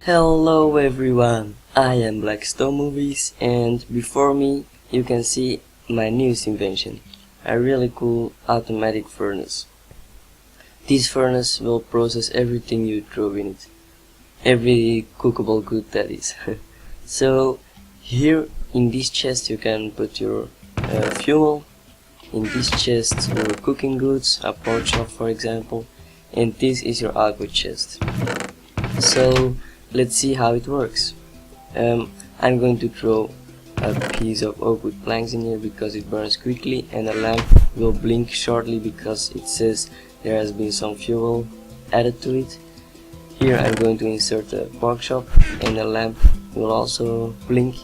Hello everyone, I am Blackstone Movies, and before me you can see my newest invention, a really cool automatic furnace. This furnace will process everything you throw in it, every cookable good that is. So here in this chest you can put your fuel, in this chest your cooking goods, a pork chop for example, and this is your output chest. So let's see how it works. I'm going to throw a piece of oak wood planks in here because it burns quickly, and the lamp will blink shortly because it says there has been some fuel added to it. Here I'm going to insert a pork chop and the lamp will also blink,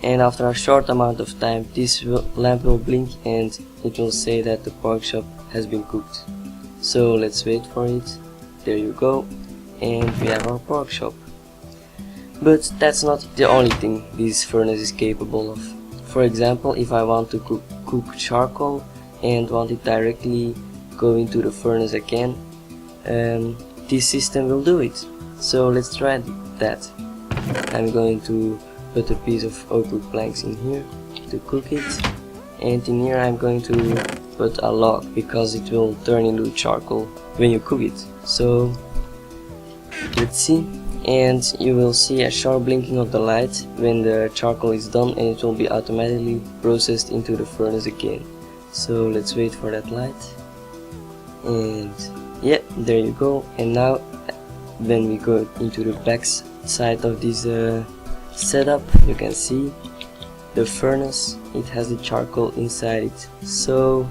and after a short amount of time this lamp will blink and it will say that the pork chop has been cooked. So let's wait for it. There you go, and we have our pork chop. But that's not the only thing this furnace is capable of. For example, if I want to cook charcoal and want it directly go into the furnace again, this system will do it. So let's try that. I'm going to put a piece of oak wood planks in here to cook it, and in here I'm going to put a log because it will turn into charcoal when you cook it. So let's see, and you will see a short blinking of the light when the charcoal is done, and it will be automatically processed into the furnace again. So let's wait for that light, and yeah, there you go. And now when we go into the back side of this setup, you can see the furnace, it has the charcoal inside it. So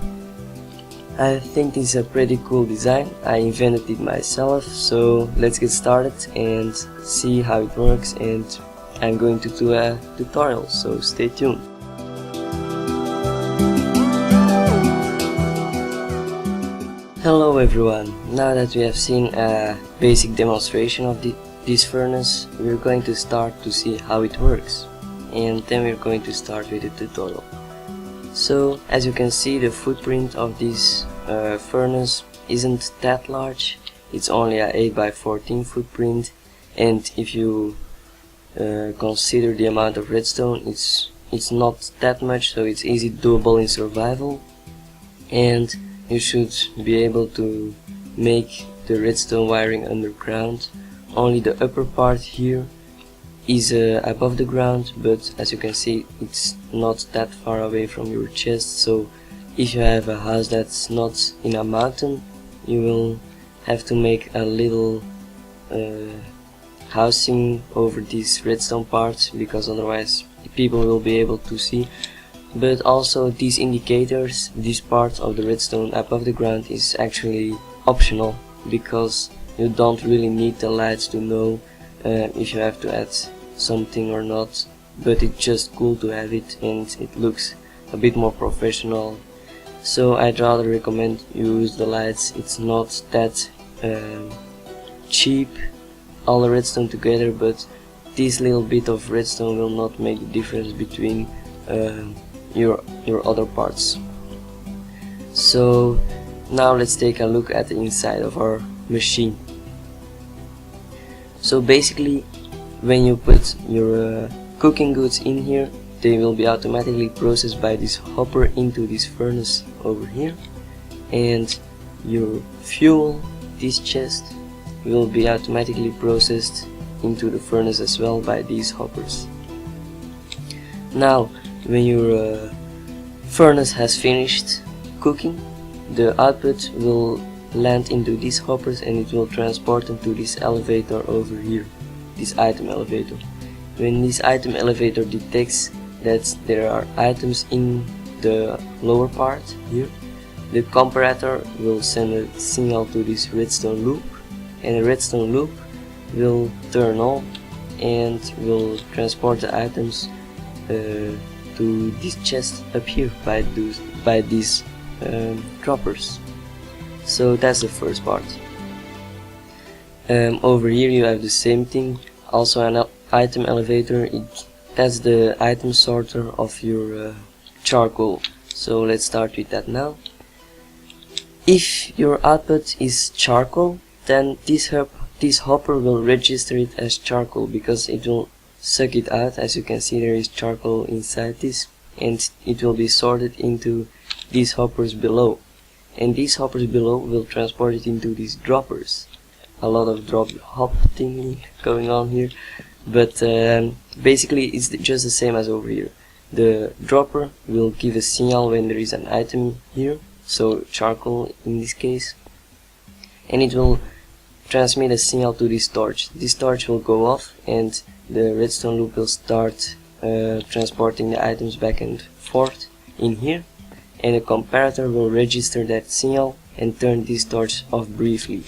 I think this is a pretty cool design. I invented it myself, so let's get started and see how it works, and I'm going to do a tutorial, so stay tuned. Hello everyone, now that we have seen a basic demonstration of this furnace, we're going to start to see how it works, and then we're going to start with the tutorial. So as you can see, the footprint of this furnace isn't that large. It's only a 8x14 footprint, and if you consider the amount of redstone, it's not that much, so it's easy doable in survival, and you should be able to make the redstone wiring underground. Only the upper part here is above the ground, but as you can see, it's not that far away from your chest. So if you have a house that's not in a mountain, you will have to make a little housing over this redstone part, because otherwise people will be able to see. But also these indicators, this part of the redstone above the ground, is actually optional, because you don't really need the lights to know if you have to add something or not, but it's just cool to have it, and it looks a bit more professional. So I'd rather recommend you use the lights. It's not that cheap, all the redstone together, but this little bit of redstone will not make the difference between your other parts. So now let's take a look at the inside of our machine. So basically, when you put your cooking goods in here, they will be automatically processed by this hopper into this furnace over here, and your fuel, this chest, will be automatically processed into the furnace as well by these hoppers. Now when your furnace has finished cooking, the output will land into these hoppers, and it will transport them to this elevator over here, this item elevator. When this item elevator detects that there are items in the lower part here, the comparator will send a signal to this redstone loop, and the redstone loop will turn on and will transport the items to this chest up here by these droppers. So that's the first part. Over here you have the same thing, also an item elevator. That's the item sorter of your charcoal. So let's start with that now. If your output is charcoal, then this this hopper will register it as charcoal because it will suck it out. As you can see, there is charcoal inside this, and it will be sorted into these hoppers below, and these hoppers below will transport it into these droppers. A lot of drop hop thing going on here, but basically it's just the same as over here. The dropper will give a signal when there is an item here, so charcoal in this case, and it will transmit a signal to this torch. This torch will go off and the redstone loop will start transporting the items back and forth in here, and a comparator will register that signal and turn this torch off briefly.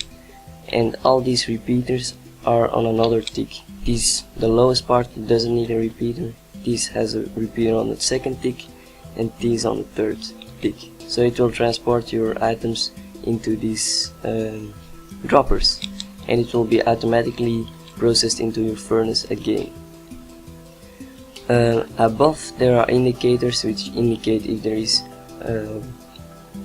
And all these repeaters are on another tick. The lowest part doesn't need a repeater. This has a repeater on the second tick, and this on the third tick. So it will transport your items into these droppers, and it will be automatically processed into your furnace again. Above there are indicators which indicate if there is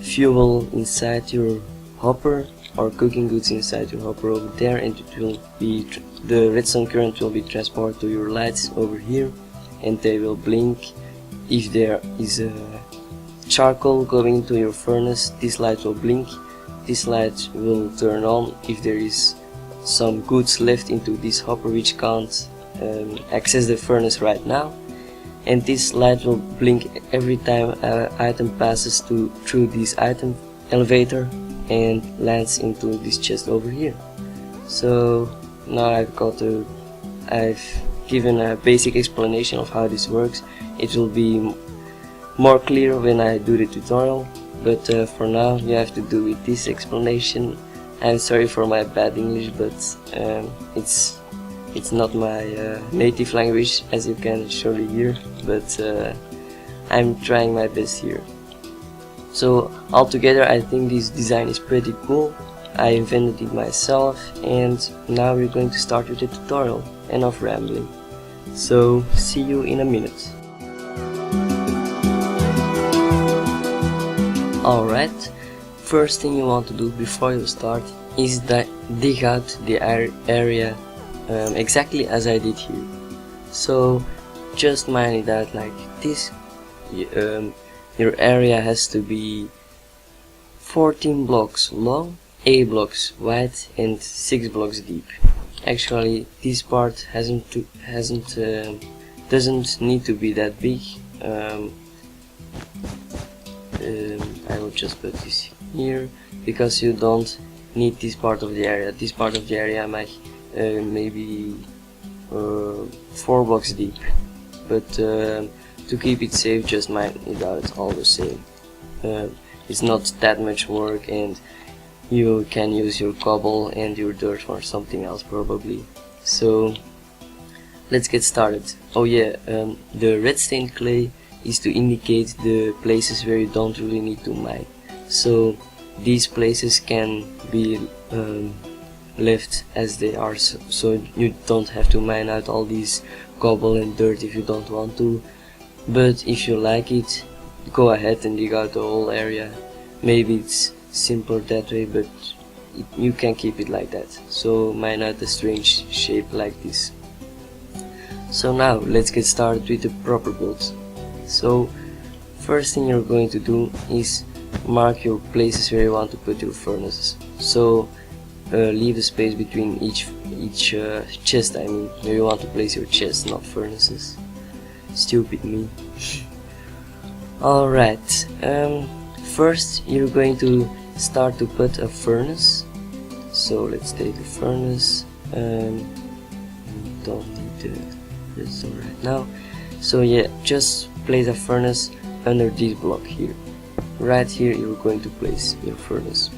fuel inside your hopper or cooking goods inside your hopper over there, and it will be the redstone current will be transported to your lights over here, and they will blink. If there is charcoal going into your furnace, this light will blink. This light will turn on if there is some goods left into this hopper which can't access the furnace right now, and this light will blink every time an item passes through this item elevator and lands into this chest over here. So now I've given a basic explanation of how this works. It will be more clear when I do the tutorial, but for now you have to do with this explanation. I'm sorry for my bad English, but it's not my native language, as you can surely hear, but I'm trying my best here. So altogether I think this design is pretty cool. I invented it myself, and now we're going to start with the tutorial. Enough rambling. So see you in a minute. Alright, first thing you want to do before you start is dig out the area exactly as I did here. So just mine it out like this. Your area has to be 14 blocks long, 8 blocks wide, and 6 blocks deep. Actually, this part doesn't need to be that big. I will just put this here because you don't need this part of the area. This part of the area might maybe 4 blocks deep, but to keep it safe, just mine it out all the same. It's not that much work, and you can use your cobble and your dirt for something else probably. So let's get started. Oh yeah, the red stained clay is to indicate the places where you don't really need to mine. So these places can be left as they are, so you don't have to mine out all these cobble and dirt if you don't want to. But if you like it, go ahead and dig out the whole area. Maybe it's simpler that way, but you can keep it like that. So mine out a strange shape like this. So now let's get started with the proper build. So first thing you're going to do is mark your places where you want to put your furnaces. So leave the space between each chest. I mean, where you want to place your chests, not furnaces. Stupid me. Alright, first you're going to start to put a furnace. So let's take the furnace. We don't need the redstone right now. So yeah, just place a furnace under this block here. Right here you're going to place your furnace.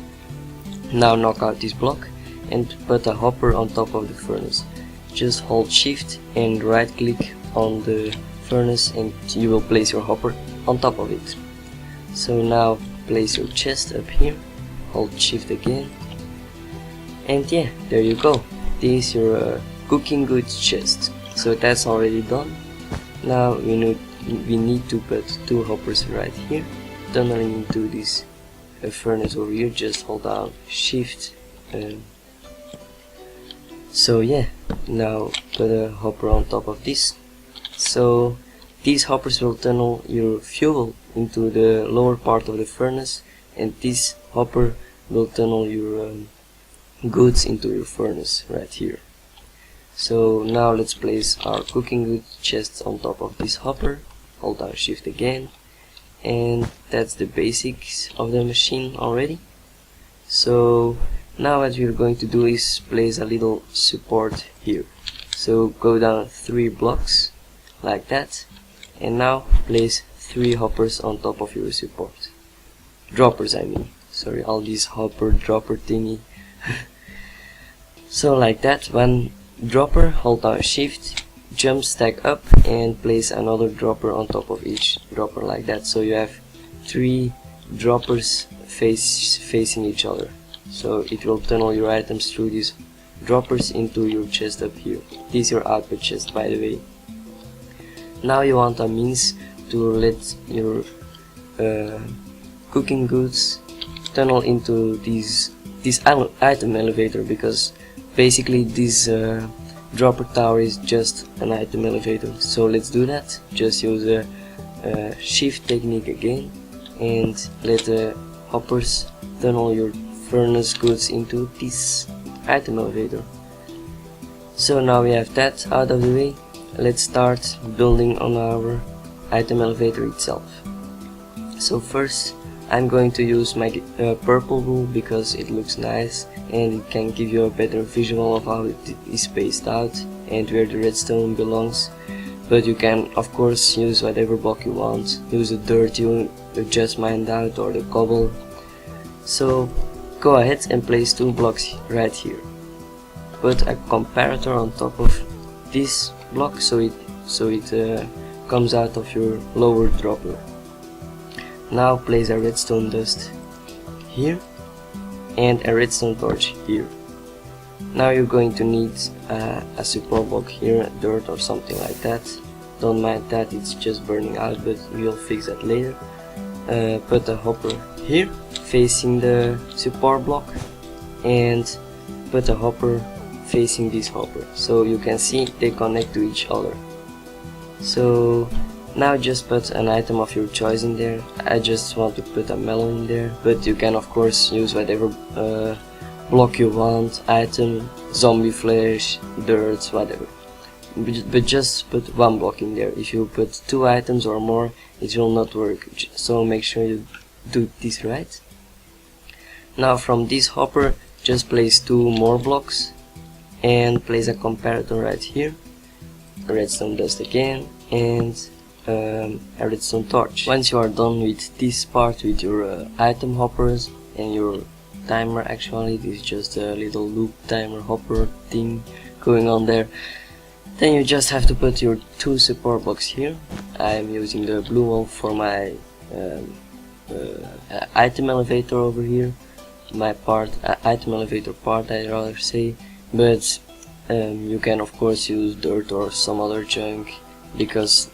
Now knock out this block and put a hopper on top of the furnace. Just hold shift and right click on the furnace and you will place your hopper on top of it. So now place your chest up here, hold shift again, and yeah, there you go. This is your cooking goods chest. So that's already done. Now we need to put 2 hoppers right here, tunneling into this So yeah, now put a hopper on top of this. So these hoppers will tunnel your fuel into the lower part of the furnace, and this hopper will tunnel your goods into your furnace right here. So now let's place our cooking goods chest on top of this hopper. Hold down shift again, and that's the basics of the machine already. So now what we're going to do is place a little support here. So go down 3 blocks like that, and now place 3 hoppers on top of your support. Droppers, I mean. Sorry, all these hopper dropper thingy. So like that, one dropper, hold down shift, jump stack up, and place another dropper on top of each dropper like that. So you have 3 droppers facing each other. So it will tunnel your items through these droppers into your chest up here. This is your output chest, by the way. Now you want a means to let your cooking goods tunnel into this item elevator, because basically this dropper tower is just an item elevator. So let's do that. Just use a shift technique again and let the hoppers tunnel your furnace goods into this item elevator. So now we have that out of the way. Let's start building on our item elevator itself. So first I'm going to use my purple wool because it looks nice and it can give you a better visual of how it is spaced out and where the redstone belongs. But you can of course use whatever block you want. Use the dirt you just mined out or the cobble. So go ahead and place 2 blocks right here. Put a comparator on top of this block so it comes out of your lower dropper. Now place a redstone dust here and a redstone torch here. Now you're going to need a support block here, dirt or something like that. Don't mind that, it's just burning out, but we'll fix that later. Put a hopper here facing the support block and put a hopper facing this hopper, so you can see they connect to each other. So now just put an item of your choice in there. I just want to put a melon in there, but you can of course use whatever block you want, item, zombie flesh, dirt, whatever. But just put 1 block in there. If you put 2 items or more, it will not work, so make sure you do this right. Now from this hopper just place 2 more blocks and place a comparator right here, a redstone dust again, and a redstone torch. Once you are done with this part with your item hoppers and your timer, actually this is just a little loop timer hopper thing going on there, then you just have to put your 2 support blocks here. I am using the blue one for my item elevator over here, my part, item elevator part I'd rather say, but you can of course use dirt or some other junk because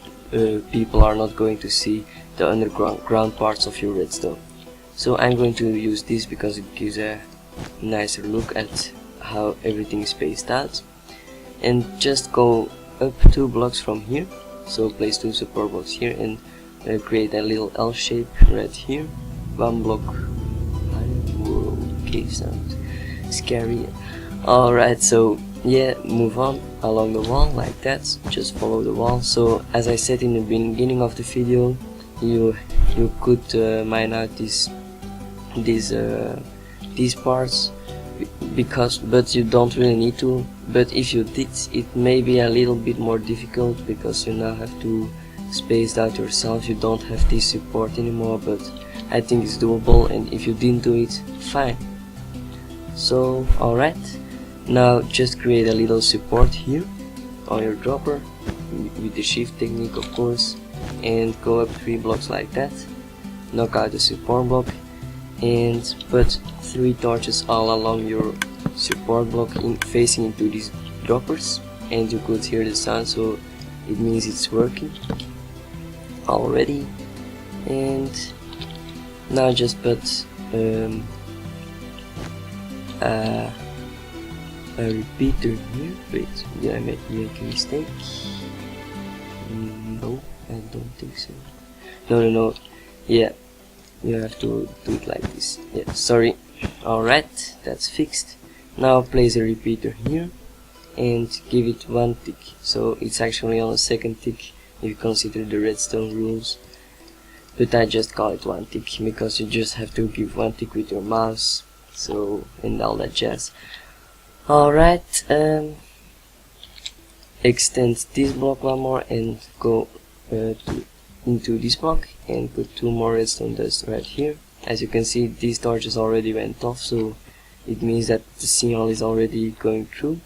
people are not going to see the underground parts of your redstone. So I'm going to use this because it gives a nicer look at how everything is spaced out. And just go up 2 blocks from here, so place 2 support blocks here and create a little L shape right here. 1 block. Whoa, okay, sounds scary. Alright, so yeah, move on along the wall like that, just follow the wall. So as I said in the beginning of the video, you could mine out these parts but you don't really need to. But if you did, it may be a little bit more difficult because you now have to space out yourself. You don't have this support anymore, but I think it's doable, and if you didn't do it, fine. So alright, now just create a little support here on your dropper with the shift technique of course, and go up 3 blocks like that, knock out the support block and put 3 torches all along your support block facing into these droppers, and you could hear the sound, so it means it's working already. And now just put a repeater here. Wait, did I make a mistake? No, I don't think so. No. Yeah, you have to do it like this. Yeah, sorry. Alright, that's fixed. Now place a repeater here and give it one tick. So it's actually on a second tick if you consider the redstone rules. But I just call it one tick because you just have to give one tick with your mouse. So, and all that jazz. Alright, extend this block one more and go into this block and put 2 more redstone dust right here. As you can see, these torches already went off, so it means that the signal is already going through.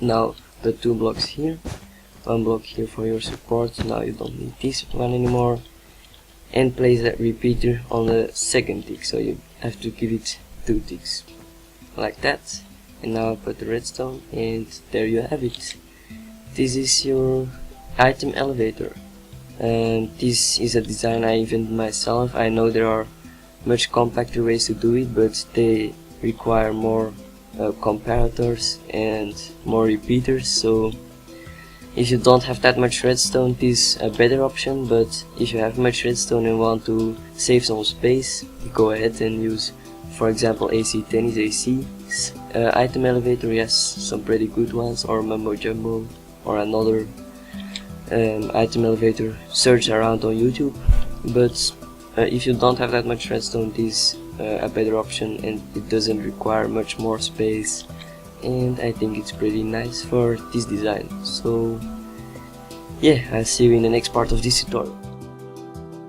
Now put 2 blocks here, 1 block here for your support. Now you don't need this one anymore, and place that repeater on the second tick, so you have to give it 2 ticks like that. And now put the redstone, and there you have it. This is your item elevator. And this is a design I invented myself. I know there are much compacter ways to do it, but they require more comparators and more repeaters. So if you don't have that much redstone, this is a better option. But if you have much redstone and want to save some space, go ahead and use, for example, AC10 is AC. Item elevator, yes, some pretty good ones, or Mumbo Jumbo, or another item elevator. Search around on YouTube. But if you don't have that much redstone, this is a better option, and it doesn't require much more space, and I think it's pretty nice for this design. So yeah, I'll see you in the next part of this tutorial.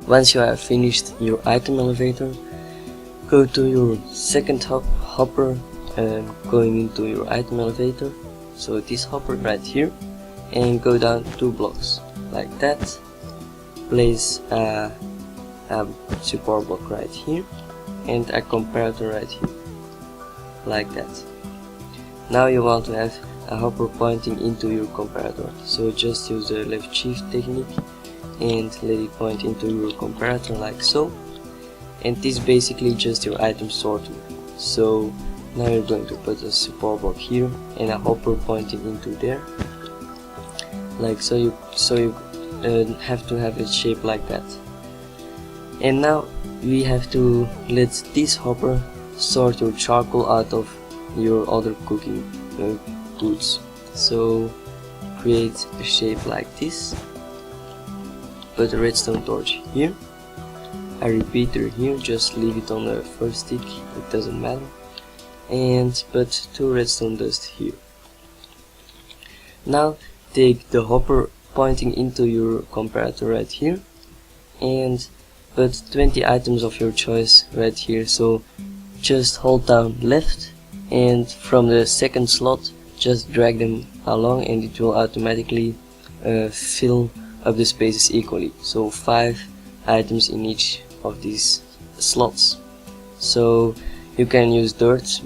Once you have finished your item elevator, go to your second hopper, going into your item elevator, so this hopper right here, and go down 2 blocks like that. Place a support block right here and a comparator right here like that. Now you want to have a hopper pointing into your comparator, so just use the left shift technique and let it point into your comparator like so. And this is basically just your item sorter. So now you're going to put a support block here and a hopper pointing into there like so. You have to have it shaped like that. And now we have to let this hopper sort your charcoal out of your other cooking goods. So create a shape like this, put a redstone torch here, a repeater here, just leave it on the first stick, it doesn't matter, and put 2 redstone dust here. Now take the hopper pointing into your comparator right here and put 20 items of your choice right here. So just hold down left, and from the second slot just drag them along, and it will automatically fill up the spaces equally. So 5 items in each of these slots. So you can use dirt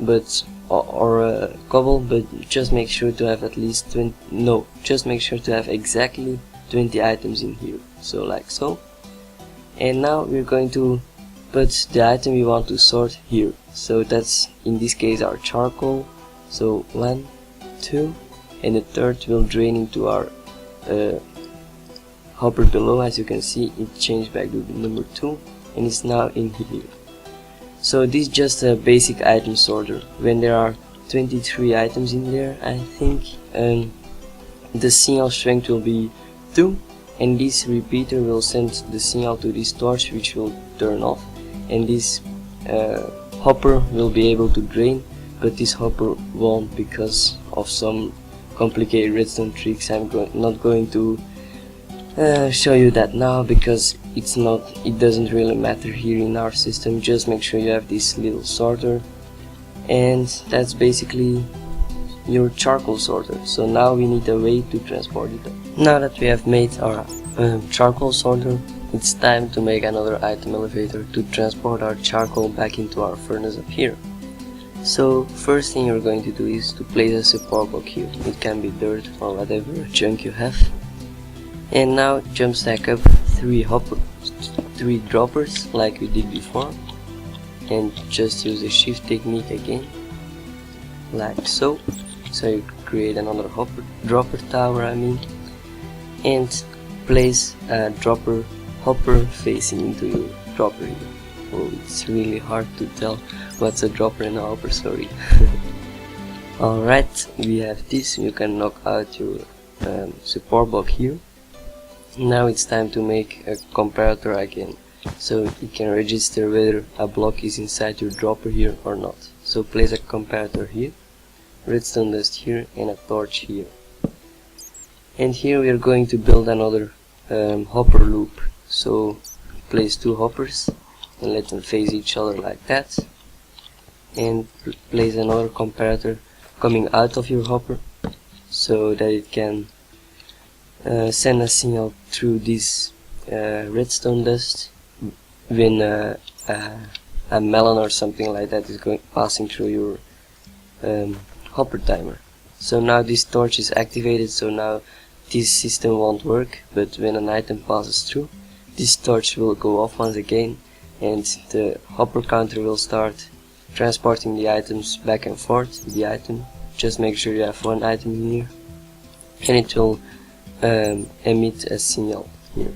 or cobble, but just make sure to have at least 20, no, just make sure to have exactly 20 items in here, so like so. And now we're going to put the item we want to sort here, so that's in this case our charcoal. So 1, 2, and the third will drain into our hopper below. As you can see, it changed back to the number 2 and it's now in here. So this is just a basic item sorter. When there are 23 items in there, I think the signal strength will be 2, and this repeater will send the signal to this torch, which will turn off, and this hopper will be able to drain, but this hopper won't because of some complicated redstone tricks. I'm not going to show you that now because it doesn't really matter here in our system. Just make sure you have this little sorter, and that's basically your charcoal sorter. So now we need a way to transport it. Now that we have made our charcoal sorter, it's time to make another item elevator to transport our charcoal back into our furnace up here. So first thing you're going to do is to place a support block here. It can be dirt or whatever junk you have. And now jump stack up 3 droppers like we did before, and just use the shift technique again like so. So you create another dropper tower, and place a hopper facing into your dropper here. Oh, it's really hard to tell what's a dropper and a hopper, sorry. Alright, we have this. You can knock out your support block here. Now it's time to make a comparator again, so you can register whether a block is inside your dropper here or not. So place a comparator here, redstone dust here, and a torch here. And here we are going to build another hopper loop. So place two hoppers and let them face each other like that, and place another comparator coming out of your hopper so that it can send a signal through this redstone dust when a melon or something like that is passing through your hopper timer. So now this torch is activated, so now this system won't work, but when an item passes through, this torch will go off once again, and the hopper counter will start transporting the items back and forth. The item, just make sure you have one item in here, and it will emit a signal here,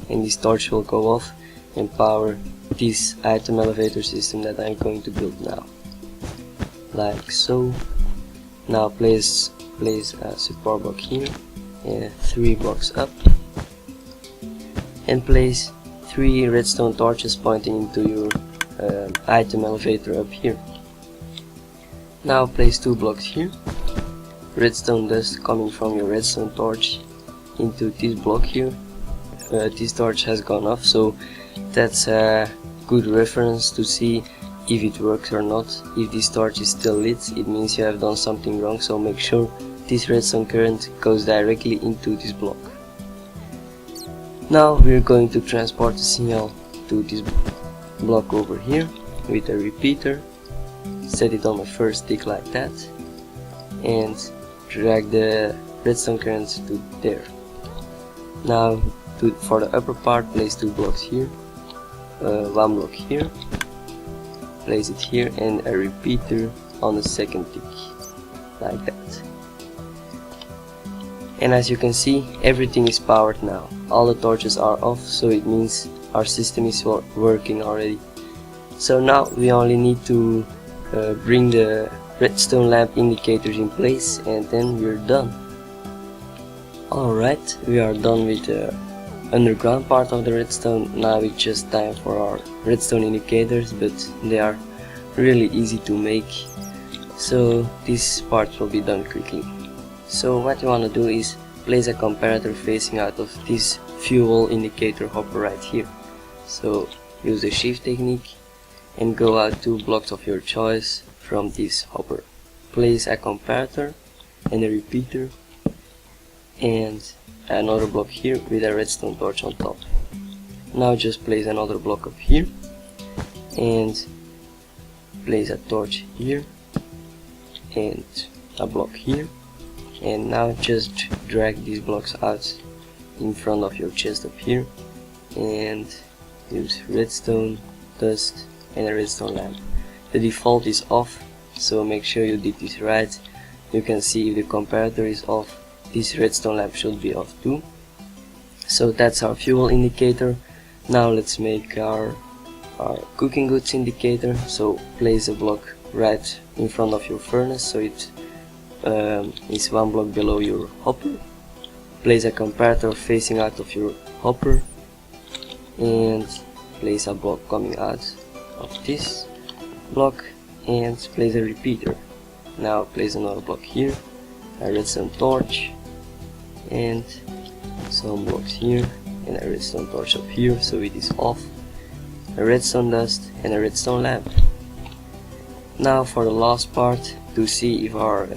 and this torch will go off and power this item elevator system that I'm going to build now, like so. Now place a support block here, and 3 blocks up, and place 3 redstone torches pointing into your item elevator up here. Now place 2 blocks here, redstone dust coming from your redstone torch into this block here. This torch has gone off, so that's a good reference to see if it works or not. If this torch is still lit, it means you have done something wrong, so make sure this redstone current goes directly into this block. Now we're going to transport the signal to this block over here with a repeater. Set it on the first stick like that, and drag the redstone current to there. Now for the upper part, place 2 blocks here, 1 block here, place it here, and a repeater on the second tick like that. And as you can see, everything is powered now. All the torches are off, so it means our system is working already. So now we only need to bring the redstone lamp indicators in place, and then we're done. Alright, we are done with the underground part of the redstone. Now it's just time for our redstone indicators, but they are really easy to make, so this part will be done quickly. So what you want to do is place a comparator facing out of this fuel indicator hopper right here. So use the shift technique and go out 2 blocks of your choice from this hopper. Place a comparator and a repeater and another block here with a redstone torch on top. Now just place another block up here and place a torch here and a block here, and now just drag these blocks out in front of your chest up here and use redstone dust and a redstone lamp. The default is off, so make sure you did this right. You can see if the comparator is off, this redstone lamp should be off too. So that's our fuel indicator. Now let's make our cooking goods indicator. So place a block right in front of your furnace, so it is 1 block below your hopper. Place a comparator facing out of your hopper and place a block coming out of this block and place a repeater. Now place another block here, a redstone torch and some blocks here and a redstone torch up here, so it is off, a redstone dust and a redstone lamp. Now for the last part, to see if our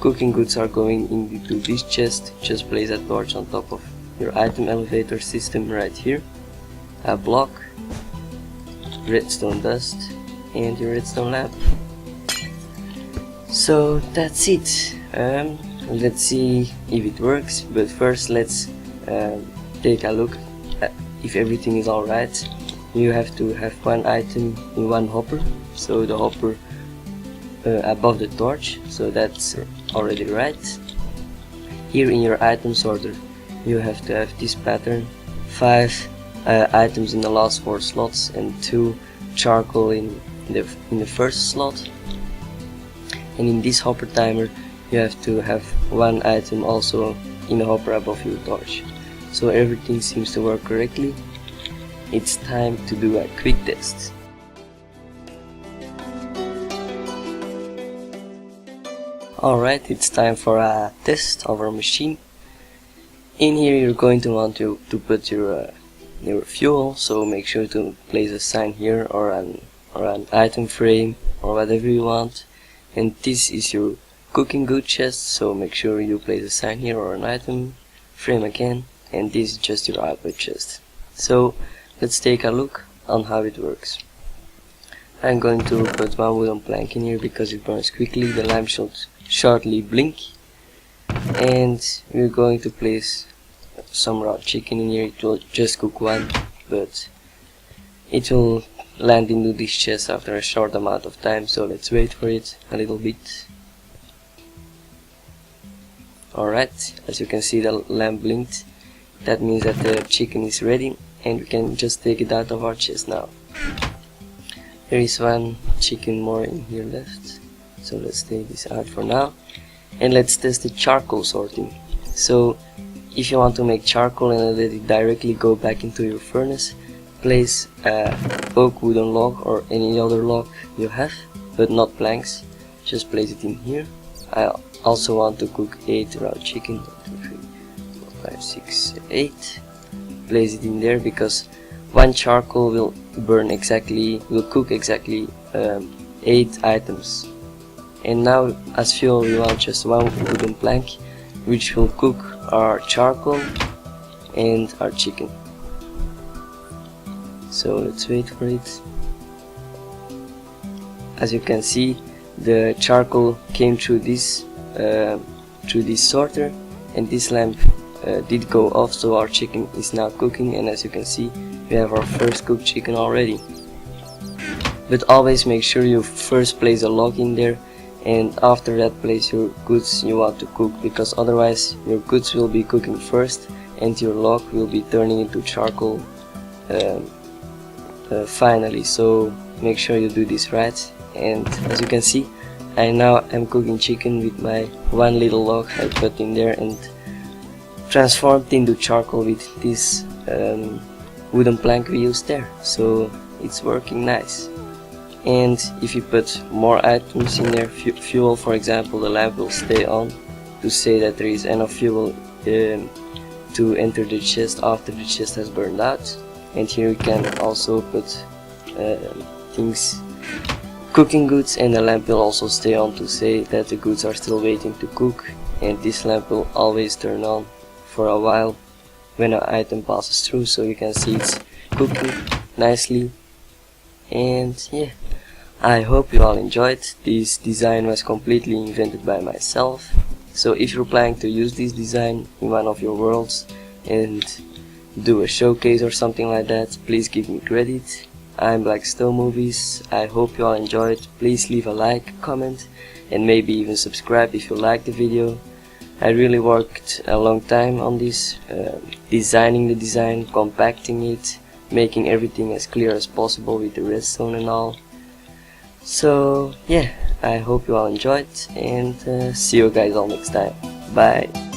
cooking goods are going into this chest, just place a torch on top of your item elevator system right here, a block, redstone dust and your redstone lamp. So that's it. Let's see if it works, but first let's take a look at if everything is alright. You have to have 1 item in 1 hopper, so the hopper above the torch, so that's already right. Here in your item sorter you have to have this pattern: 5 items in the last 4 slots and 2 charcoal in the first slot. And in this hopper timer you have to have 1 item also in the hopper above your torch. So everything seems to work correctly. It's time to do a quick test. Alright, it's time for a test of our machine. In here you're going to want to put your fuel, so make sure to place a sign here or an item frame or whatever you want. And this is your cooking good chest, so make sure you place a sign here or an item frame again. And this is just your output chest. So let's take a look on how it works. I'm going to put 1 wooden plank in here because it burns quickly. The lamp should shortly blink. And we're going to place some raw chicken in here. It will just cook 1, but it will land into this chest after a short amount of time, so let's wait for it a little bit. Alright, as you can see the lamp blinked. That means that the chicken is ready and we can just take it out of our chest now. There is 1 chicken more in here left, so let's take this out for now. And let's test the charcoal sorting. So if you want to make charcoal and let it directly go back into your furnace, place a oak wooden log or any other log you have, but not planks. Just place it in here. I also want to cook 8 raw chicken. 1, 2, 3, 4, 5, 6, 8. Place it in there because 1 charcoal will cook exactly 8 items. And now as fuel we want just 1 wooden plank, which will cook our charcoal and our chicken. So let's wait for it. As you can see, the charcoal came through this sorter, and this lamp did go off, so our chicken is now cooking. And as you can see, we have our first cooked chicken already. But always make sure you first place a log in there, and after that place your goods you want to cook, because otherwise your goods will be cooking first and your log will be turning into charcoal finally. So make sure you do this right. And as you can see, I now am cooking chicken with my 1 little log I put in there and transformed into charcoal with this wooden plank we used there. So it's working nice. And if you put more items in there, fuel for example, the lamp will stay on to say that there is enough fuel to enter the chest after the chest has burned out. And here you can also put things, cooking goods, and the lamp will also stay on to say that the goods are still waiting to cook. And this lamp will always turn on for a while when an item passes through, so you can see it's cooking nicely. And yeah, I hope you all enjoyed. This design was completely invented by myself, so if you're planning to use this design in one of your worlds and do a showcase or something like that, please give me credit. I'm Black Stone Movies. I hope you all enjoyed. Please leave a like, comment, and maybe even subscribe if you liked the video. I really worked a long time on this, designing the design, compacting it, making everything as clear as possible with the redstone and all. So yeah, I hope you all enjoyed, and see you guys all next time. Bye.